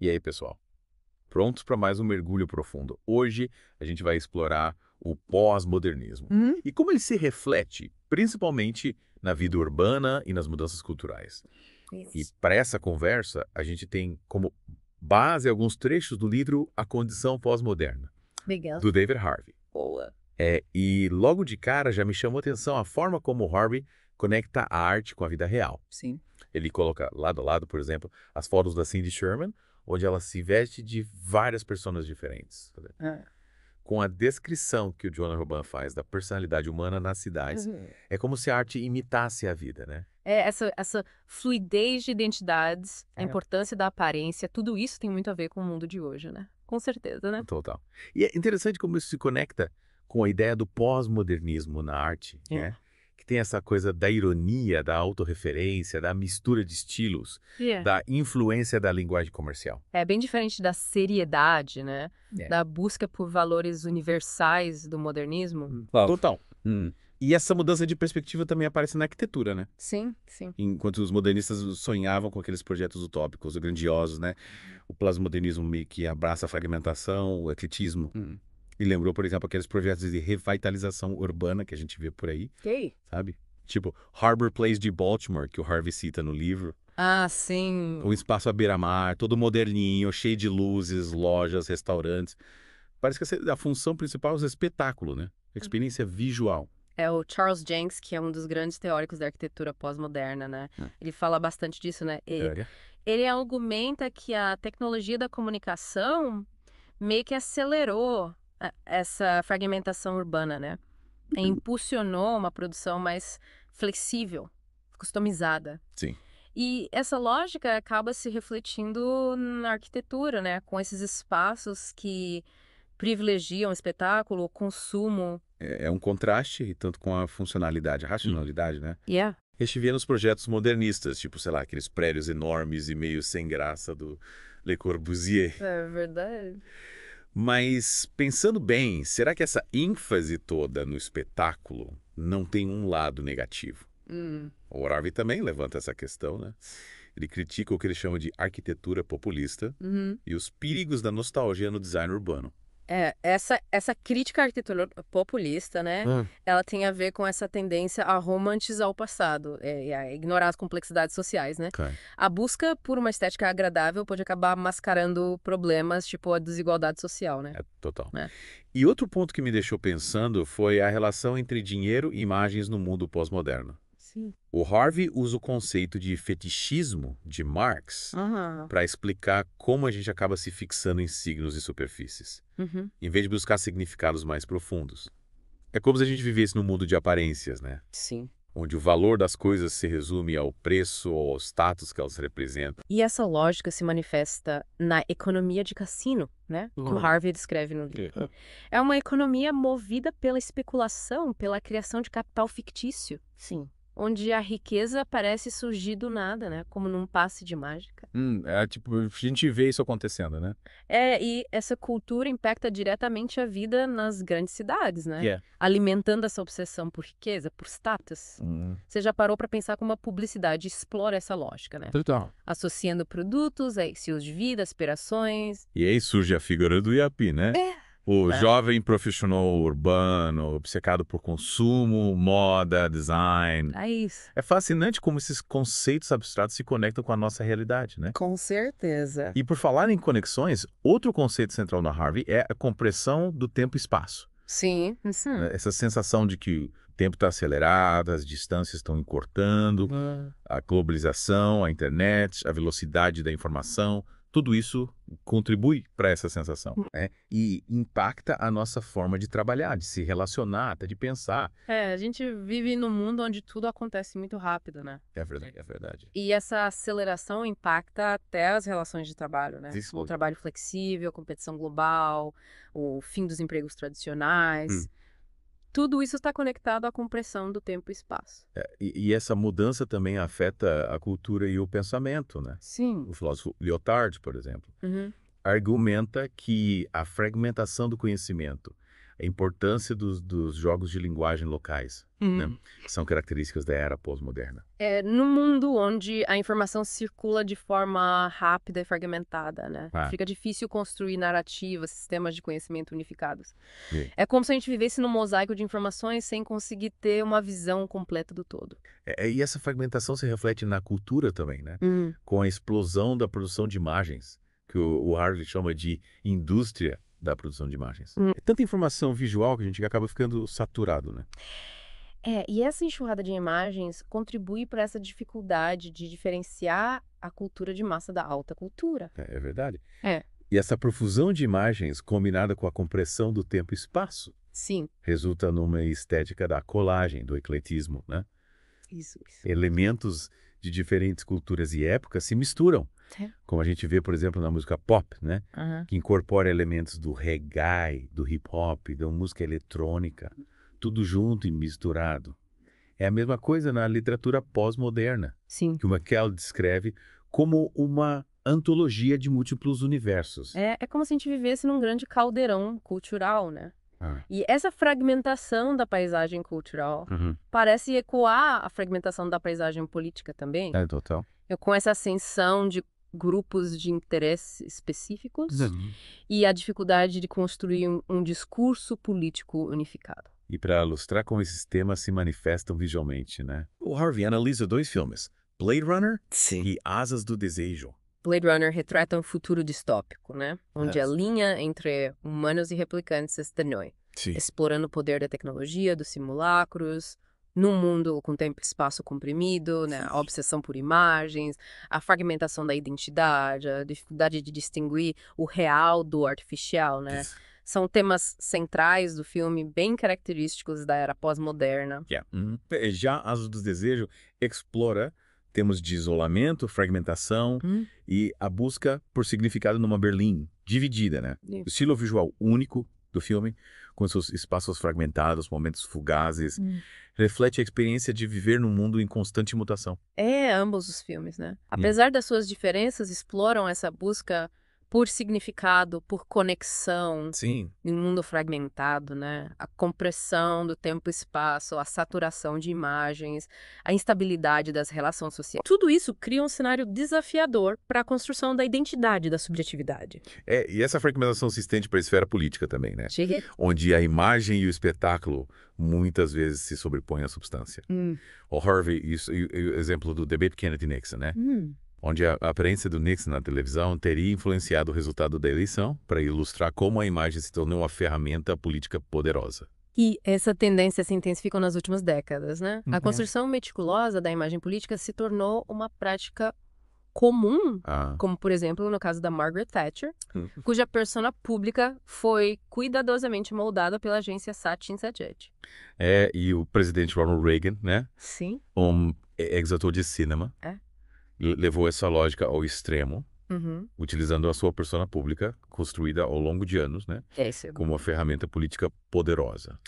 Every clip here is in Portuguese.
E aí, pessoal? Prontos para mais um mergulho profundo? Hoje a gente vai explorar o pós-modernismo e como ele se reflete, principalmente na vida urbana e nas mudanças culturais. E Isso. para essa conversa, a gente tem como base alguns trechos do livro A Condição Pós-Moderna, Legal. do David Harvey. Boa. E logo de cara já me chamou a atenção a forma como o Harvey conecta a arte com a vida real. Sim. Ele coloca lado a lado, por exemplo, as fotos da Cindy Sherman, onde ela se veste de várias personas diferentes. Ah. Com a descrição que o Jonah Ruban faz da personalidade humana nas cidades, é como se a arte imitasse a vida, né? Essa fluidez de identidades, a É. importância da aparência, tudo isso tem muito a ver com o mundo de hoje, né? Com certeza, né? Total. E é interessante como isso se conecta com a ideia do pós-modernismo na arte, né? Que tem essa coisa da ironia, da autorreferência, da mistura de estilos, da influência da linguagem comercial. É bem diferente da seriedade, né? É. Da busca por valores universais do modernismo. Total. E essa mudança de perspectiva também aparece na arquitetura, né? Sim, sim. Enquanto os modernistas sonhavam com aqueles projetos utópicos, grandiosos, né? O pós-modernismo meio que abraça a fragmentação, o ecletismo. E lembrou, por exemplo, aqueles projetos de revitalização urbana que a gente vê por aí, Ok. sabe? Tipo Harbor Place de Baltimore, que o Harvey cita no livro. Ah, sim. Um espaço à beira-mar, todo moderninho, cheio de luzes, lojas, restaurantes. Parece que a função principal é o espetáculo, né? Experiência visual. É o Charles Jencks, que é um dos grandes teóricos da arquitetura pós-moderna, né? Ele fala bastante disso, né? Ele argumenta que a tecnologia da comunicação meio que acelerou essa fragmentação urbana, né? E impulsionou uma produção mais flexível, customizada. Sim. E essa lógica acaba se refletindo na arquitetura, né? Com esses espaços que privilegiam o espetáculo, o consumo. É um contraste, tanto com a funcionalidade, a racionalidade, né? Yeah. A gente vê nos projetos modernistas, tipo, sei lá, aqueles prédios enormes e meio sem graça do Le Corbusier. É verdade. Mas, pensando bem, será que essa ênfase toda no espetáculo não tem um lado negativo? O Harvey também levanta essa questão, né? Ele critica o que ele chama de arquitetura populista e os perigos da nostalgia no design urbano. Essa crítica à arquitetura populista, né? Ela tem a ver com essa tendência a romantizar o passado e a ignorar as complexidades sociais, né? Okay. A busca por uma estética agradável pode acabar mascarando problemas, tipo a desigualdade social, né? Total. É. E outro ponto que me deixou pensando foi a relação entre dinheiro e imagens no mundo pós-moderno. Sim. O Harvey usa o conceito de fetichismo de Marx para explicar como a gente acaba se fixando em signos e superfícies, em vez de buscar significados mais profundos. É como se a gente vivesse num mundo de aparências, né? Sim. Onde o valor das coisas se resume ao preço ou ao status que elas representam. E essa lógica se manifesta na economia de cassino, né? Que o Harvey descreve no livro. É uma economia movida pela especulação, pela criação de capital fictício. Sim. Onde a riqueza parece surgir do nada, né? Como num passe de mágica. Tipo, a gente vê isso acontecendo, né? E essa cultura impacta diretamente a vida nas grandes cidades, né? Yeah. Alimentando essa obsessão por riqueza, por status. Você já parou para pensar como a publicidade explora essa lógica, né? Total. Associando produtos a estilos de vida, aspirações. E aí surge a figura do Yapi, né? O jovem profissional urbano, obcecado por consumo, moda, design. É isso. É fascinante como esses conceitos abstratos se conectam com a nossa realidade, né? Com certeza. E por falar em conexões, outro conceito central na Harvey é a compressão do tempo e espaço. Sim. Essa sensação de que o tempo está acelerado, as distâncias estão encurtando, a globalização, a internet, a velocidade da informação, tudo isso contribui para essa sensação, né? E impacta a nossa forma de trabalhar, de se relacionar, até de pensar. A gente vive num mundo onde tudo acontece muito rápido, né? É verdade, é verdade. E essa aceleração impacta até as relações de trabalho, né? Isso. O trabalho flexível, a competição global, o fim dos empregos tradicionais. Tudo isso está conectado à compressão do tempo e espaço. E essa mudança também afeta a cultura e o pensamento, né? Sim. O filósofo Lyotard, por exemplo, argumenta que a fragmentação do conhecimento, a importância dos jogos de linguagem locais, né? São características da era pós-moderna. No mundo onde a informação circula de forma rápida e fragmentada, né? Fica difícil construir narrativas, sistemas de conhecimento unificados. É como se a gente vivesse num mosaico de informações sem conseguir ter uma visão completa do todo. E essa fragmentação se reflete na cultura também, né? Com a explosão da produção de imagens, que o Harvey chama de indústria da produção de imagens. É tanta informação visual que a gente acaba ficando saturado, né? E essa enxurrada de imagens contribui para essa dificuldade de diferenciar a cultura de massa da alta cultura. É verdade. É. E essa profusão de imagens, combinada com a compressão do tempo e espaço, Sim. resulta numa estética da colagem, do ecletismo, né? Isso. Elementos de diferentes culturas e épocas se misturam, como a gente vê, por exemplo, na música pop, né? Que incorpora elementos do reggae, do hip-hop, da música eletrônica, tudo junto e misturado. É a mesma coisa na literatura pós-moderna, que o McKell descreve como uma antologia de múltiplos universos. É como se a gente vivesse num grande caldeirão cultural, né? E essa fragmentação da paisagem cultural parece ecoar a fragmentação da paisagem política também. Total. Com essa ascensão de grupos de interesse específicos e a dificuldade de construir um discurso político unificado. E para ilustrar como esses temas se manifestam visualmente, né? O Harvey analisa 2 filmes, Blade Runner e Asas do Desejo. Blade Runner retrata um futuro distópico, né? Onde a linha entre humanos e replicantes se estenue, explorando o poder da tecnologia, dos simulacros, num mundo com tempo e espaço comprimido, né? A obsessão por imagens, a fragmentação da identidade, a dificuldade de distinguir o real do artificial, né? São temas centrais do filme, bem característicos da era pós-moderna. Já Asas do Desejo explora temas de isolamento, fragmentação e a busca por significado numa Berlim dividida, né? O estilo visual único do filme, com seus espaços fragmentados, momentos fugazes, reflete a experiência de viver num mundo em constante mutação. Ambos os filmes, né? Apesar das suas diferenças, exploram essa busca por significado, por conexão, em um mundo fragmentado, né? A compressão do tempo e espaço, a saturação de imagens, a instabilidade das relações sociais. Tudo isso cria um cenário desafiador para a construção da identidade da subjetividade. E essa fragmentação se estende para a esfera política também, né? Onde a imagem e o espetáculo muitas vezes se sobrepõem à substância. O Harvey, o exemplo do debate Kennedy-Nixon, né? Onde a aparência do Nixon na televisão teria influenciado o resultado da eleição para ilustrar como a imagem se tornou uma ferramenta política poderosa. E essa tendência se intensificou nas últimas décadas, né? A construção meticulosa da imagem política se tornou uma prática comum, como, por exemplo, no caso da Margaret Thatcher, cuja persona pública foi cuidadosamente moldada pela agência Saatchi & Saatchi. E o presidente Ronald Reagan, né? Um ex-ator de cinema. Levou essa lógica ao extremo, utilizando a sua persona pública, construída ao longo de anos, né? Como uma ferramenta política poderosa.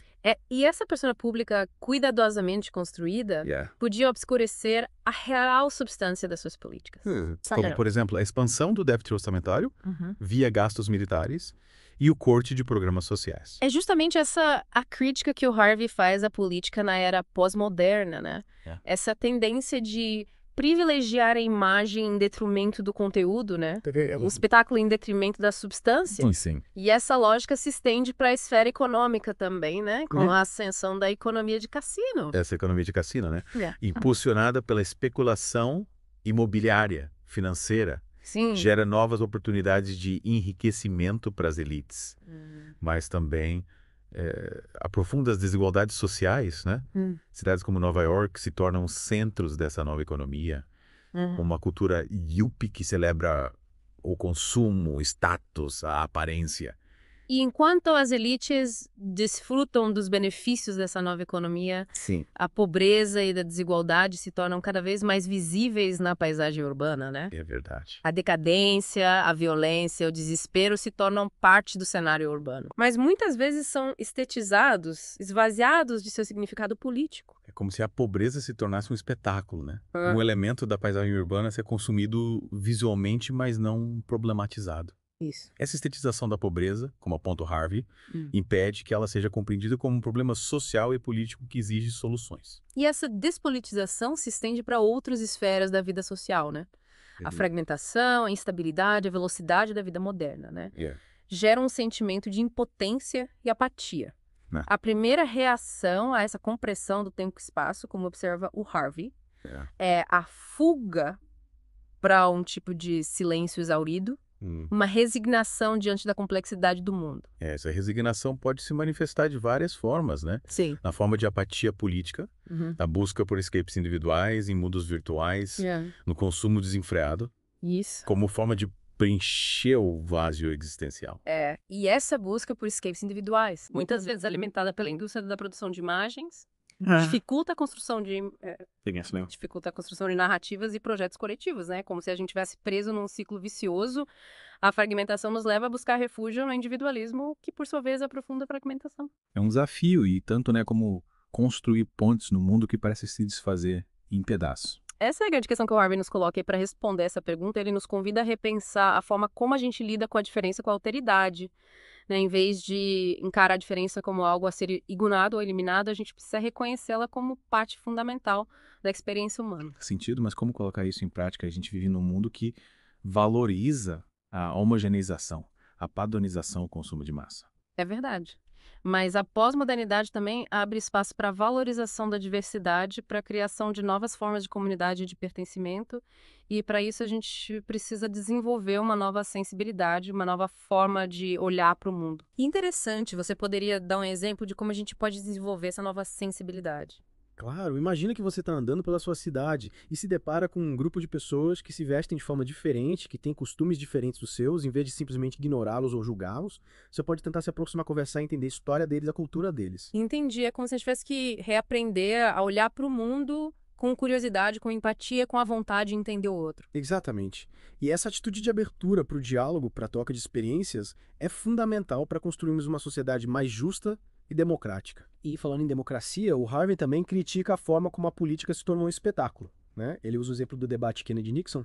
E essa persona pública cuidadosamente construída podia obscurecer a real substância das suas políticas. Como, por exemplo, a expansão do déficit orçamentário via gastos militares e o corte de programas sociais. É justamente essa a crítica que o Harvey faz à política na era pós-moderna, né? Essa tendência de privilegiar a imagem em detrimento do conteúdo, né? Um espetáculo em detrimento da substância. E essa lógica se estende para a esfera econômica também, né? Com a ascensão da economia de cassino. Essa economia de cassino, né? Impulsionada pela especulação imobiliária, financeira. Gera novas oportunidades de enriquecimento para as elites. Mas também aprofunda as desigualdades sociais, né? Cidades como Nova York se tornam centros dessa nova economia. Uma cultura yuppie que celebra o consumo, o status, a aparência. E enquanto as elites desfrutam dos benefícios dessa nova economia, a pobreza e a desigualdade se tornam cada vez mais visíveis na paisagem urbana, né? É verdade. A decadência, a violência, o desespero se tornam parte do cenário urbano. Mas muitas vezes são estetizados, esvaziados de seu significado político. É como se a pobreza se tornasse um espetáculo, né? Um elemento da paisagem urbana a ser consumido visualmente, mas não problematizado. Isso. Essa estetização da pobreza, como aponta o Harvey, impede que ela seja compreendida como um problema social e político que exige soluções. E essa despolitização se estende para outras esferas da vida social, né? A fragmentação, a instabilidade, a velocidade da vida moderna, né? Gera um sentimento de impotência e apatia. A primeira reação a essa compressão do tempo e espaço, como observa o Harvey, é a fuga para um tipo de silêncio exaurido, uma resignação diante da complexidade do mundo. Essa resignação pode se manifestar de várias formas, né? Sim. Na forma de apatia política, na busca por escapes individuais, em mundos virtuais, no consumo desenfreado, como forma de preencher o vazio existencial. E essa busca por escapes individuais, muitas vezes alimentada pela indústria da produção de imagens, dificulta a construção de narrativas e projetos coletivos, né? Como se a gente estivesse preso num ciclo vicioso. A fragmentação nos leva a buscar refúgio no individualismo, que por sua vez aprofunda a fragmentação. É um desafio, e tanto, né, como construir pontes no mundo que parece se desfazer em pedaços. Essa é a grande questão que o Harvey nos coloca, e para responder essa pergunta, ele nos convida a repensar a forma como a gente lida com a diferença, com a alteridade. Né? Em vez de encarar a diferença como algo a ser ignorado ou eliminado, a gente precisa reconhecê-la como parte fundamental da experiência humana. Faz sentido, mas como colocar isso em prática? A gente vive num mundo que valoriza a homogeneização, a padronização, o consumo de massa. É verdade. Mas a pós-modernidade também abre espaço para a valorização da diversidade, para a criação de novas formas de comunidade e de pertencimento. E para isso a gente precisa desenvolver uma nova sensibilidade, uma nova forma de olhar para o mundo. Interessante, você poderia dar um exemplo de como a gente pode desenvolver essa nova sensibilidade? Claro, imagina que você está andando pela sua cidade e se depara com um grupo de pessoas que se vestem de forma diferente, que têm costumes diferentes dos seus, em vez de simplesmente ignorá-los ou julgá-los. Você pode tentar se aproximar, conversar e entender a história deles, a cultura deles. Entendi, é como se a gente tivesse que reaprender a olhar para o mundo com curiosidade, com empatia, com a vontade de entender o outro. Exatamente. E essa atitude de abertura para o diálogo, para a troca de experiências, é fundamental para construirmos uma sociedade mais justa e democrática. E falando em democracia, o Harvey também critica a forma como a política se tornou um espetáculo. Né? Ele usa o exemplo do debate Kennedy-Nixon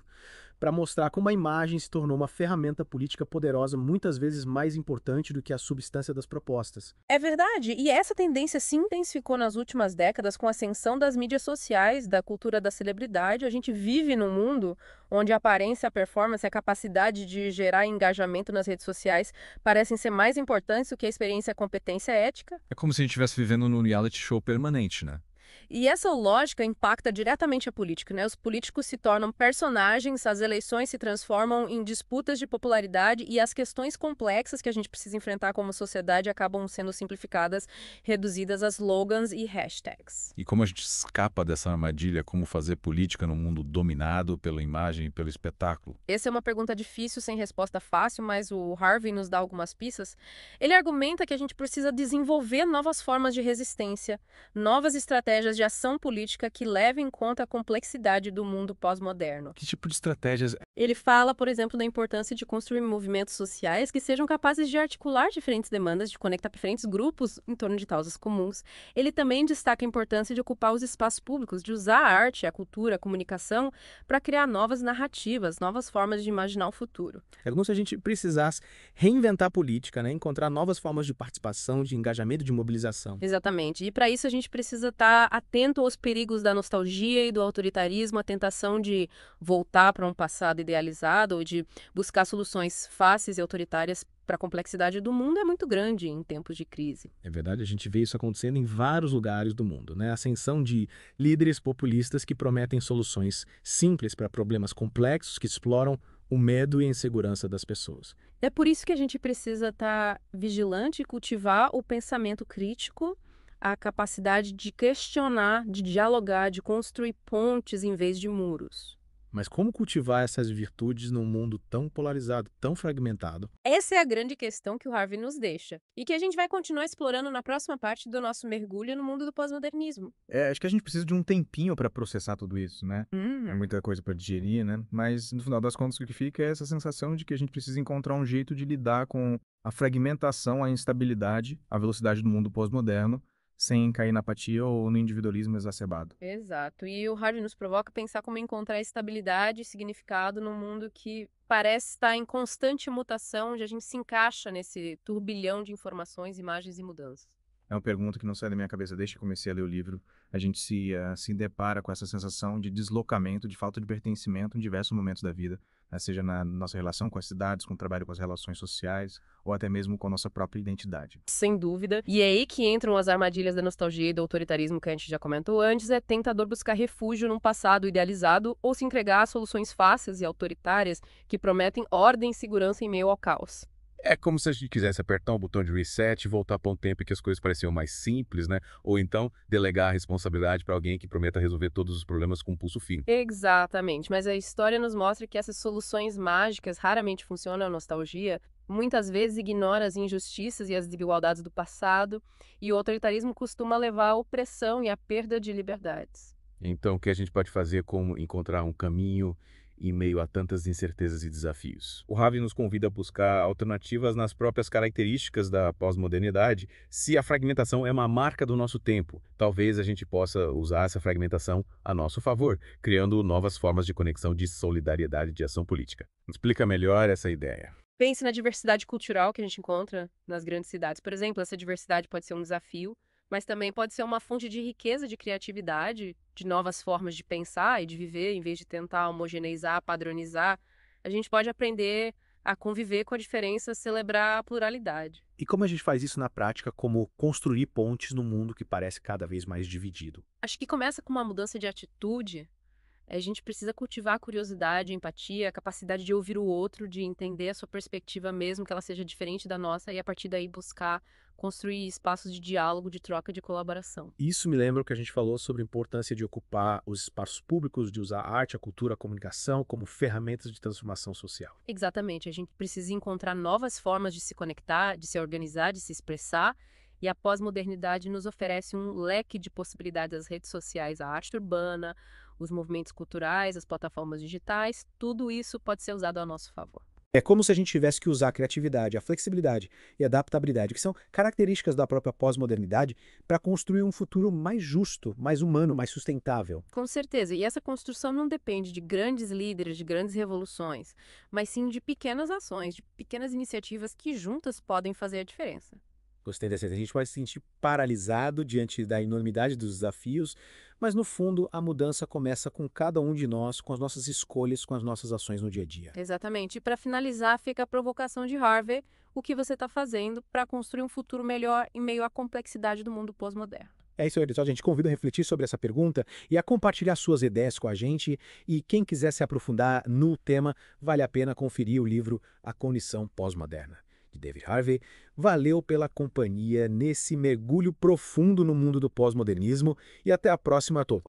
para mostrar como a imagem se tornou uma ferramenta política poderosa, muitas vezes mais importante do que a substância das propostas. É verdade, e essa tendência se intensificou nas últimas décadas com a ascensão das mídias sociais, da cultura da celebridade. A gente vive num mundo onde a aparência, a performance, a capacidade de gerar engajamento nas redes sociais parecem ser mais importantes do que a experiência e a competência ética. É como se a gente estivesse vivendo num reality show permanente, né? E essa lógica impacta diretamente a política, né? Os políticos se tornam personagens, as eleições se transformam em disputas de popularidade e as questões complexas que a gente precisa enfrentar como sociedade acabam sendo simplificadas, reduzidas a slogans e hashtags. E como a gente escapa dessa armadilha, como fazer política num mundo dominado pela imagem e pelo espetáculo? Essa é uma pergunta difícil, sem resposta fácil, mas o Harvey nos dá algumas pistas. Ele argumenta que a gente precisa desenvolver novas formas de resistência, novas estratégias de ação política que levem em conta a complexidade do mundo pós-moderno. Que tipo de estratégias? Ele fala, por exemplo, da importância de construir movimentos sociais que sejam capazes de articular diferentes demandas, de conectar diferentes grupos em torno de causas comuns. Ele também destaca a importância de ocupar os espaços públicos, de usar a arte, a cultura, a comunicação para criar novas narrativas, novas formas de imaginar o futuro. É como se a gente precisasse reinventar a política, né? Encontrar novas formas de participação, de engajamento, de mobilização. Exatamente. E para isso a gente precisa estar atento aos perigos da nostalgia e do autoritarismo, a tentação de voltar para um passado idealizado ou de buscar soluções fáceis e autoritárias para a complexidade do mundo é muito grande em tempos de crise. É verdade, a gente vê isso acontecendo em vários lugares do mundo, né? A ascensão de líderes populistas que prometem soluções simples para problemas complexos que exploram o medo e a insegurança das pessoas. É por isso que a gente precisa estar vigilante e cultivar o pensamento crítico, a capacidade de questionar, de dialogar, de construir pontes em vez de muros. Mas como cultivar essas virtudes num mundo tão polarizado, tão fragmentado? Essa é a grande questão que o Harvey nos deixa e que a gente vai continuar explorando na próxima parte do nosso mergulho no mundo do pós-modernismo. Acho que a gente precisa de um tempinho para processar tudo isso, né? É muita coisa para digerir, né? Mas no final das contas o que fica é essa sensação de que a gente precisa encontrar um jeito de lidar com a fragmentação, a instabilidade, a velocidade do mundo pós-moderno sem cair na apatia ou no individualismo exacerbado. Exato. E o Harvey nos provoca a pensar como encontrar estabilidade e significado num mundo que parece estar em constante mutação, onde a gente se encaixa nesse turbilhão de informações, imagens e mudanças. É uma pergunta que não sai da minha cabeça desde que comecei a ler o livro. A gente se depara com essa sensação de deslocamento, de falta de pertencimento em diversos momentos da vida, seja na nossa relação com as cidades, com o trabalho com as relações sociais, ou até mesmo com a nossa própria identidade. Sem dúvida. E é aí que entram as armadilhas da nostalgia e do autoritarismo que a gente já comentou antes. É tentador buscar refúgio num passado idealizado ou se entregar a soluções fáceis e autoritárias que prometem ordem e segurança em meio ao caos. É como se a gente quisesse apertar um botão de reset e voltar para um tempo em que as coisas pareciam mais simples, né? Ou então delegar a responsabilidade para alguém que prometa resolver todos os problemas com um pulso fino. Exatamente, mas a história nos mostra que essas soluções mágicas raramente funcionam. A nostalgia muitas vezes ignora as injustiças e as desigualdades do passado, e o autoritarismo costuma levar à opressão e à perda de liberdades. Então, o que a gente pode fazer como encontrar um caminho em meio a tantas incertezas e desafios? O Harvey nos convida a buscar alternativas nas próprias características da pós-modernidade. Se a fragmentação é uma marca do nosso tempo, talvez a gente possa usar essa fragmentação a nosso favor, criando novas formas de conexão, de solidariedade, de ação política. Explica melhor essa ideia. Pense na diversidade cultural que a gente encontra nas grandes cidades. Por exemplo, essa diversidade pode ser um desafio, mas também pode ser uma fonte de riqueza, de criatividade, de novas formas de pensar e de viver, em vez de tentar homogeneizar, padronizar. A gente pode aprender a conviver com a diferença, celebrar a pluralidade. E como a gente faz isso na prática, como construir pontes num mundo que parece cada vez mais dividido? Acho que começa com uma mudança de atitude. A gente precisa cultivar a curiosidade, a empatia, a capacidade de ouvir o outro, de entender a sua perspectiva mesmo que ela seja diferente da nossa e a partir daí buscar construir espaços de diálogo, de troca, de colaboração. Isso me lembra o que a gente falou sobre a importância de ocupar os espaços públicos, de usar a arte, a cultura, a comunicação como ferramentas de transformação social. Exatamente. A gente precisa encontrar novas formas de se conectar, de se organizar, de se expressar. E a pós-modernidade nos oferece um leque de possibilidades. As redes sociais, a arte urbana, os movimentos culturais, as plataformas digitais, tudo isso pode ser usado a nosso favor. É como se a gente tivesse que usar a criatividade, a flexibilidade e a adaptabilidade, que são características da própria pós-modernidade, para construir um futuro mais justo, mais humano, mais sustentável. Com certeza. E essa construção não depende de grandes líderes, de grandes revoluções, mas sim de pequenas ações, de pequenas iniciativas que juntas podem fazer a diferença. Gostei dessa ideia. A gente pode se sentir paralisado diante da enormidade dos desafios, mas no fundo a mudança começa com cada um de nós, com as nossas escolhas, com as nossas ações no dia a dia. Exatamente. E para finalizar, fica a provocação de Harvey: o que você está fazendo para construir um futuro melhor em meio à complexidade do mundo pós-moderno? É isso aí, pessoal. A gente convida a refletir sobre essa pergunta e a compartilhar suas ideias com a gente. E quem quiser se aprofundar no tema, vale a pena conferir o livro A Cognição Pós-Moderna, de David Harvey. Valeu pela companhia nesse mergulho profundo no mundo do pós-modernismo e até a próxima, a todos.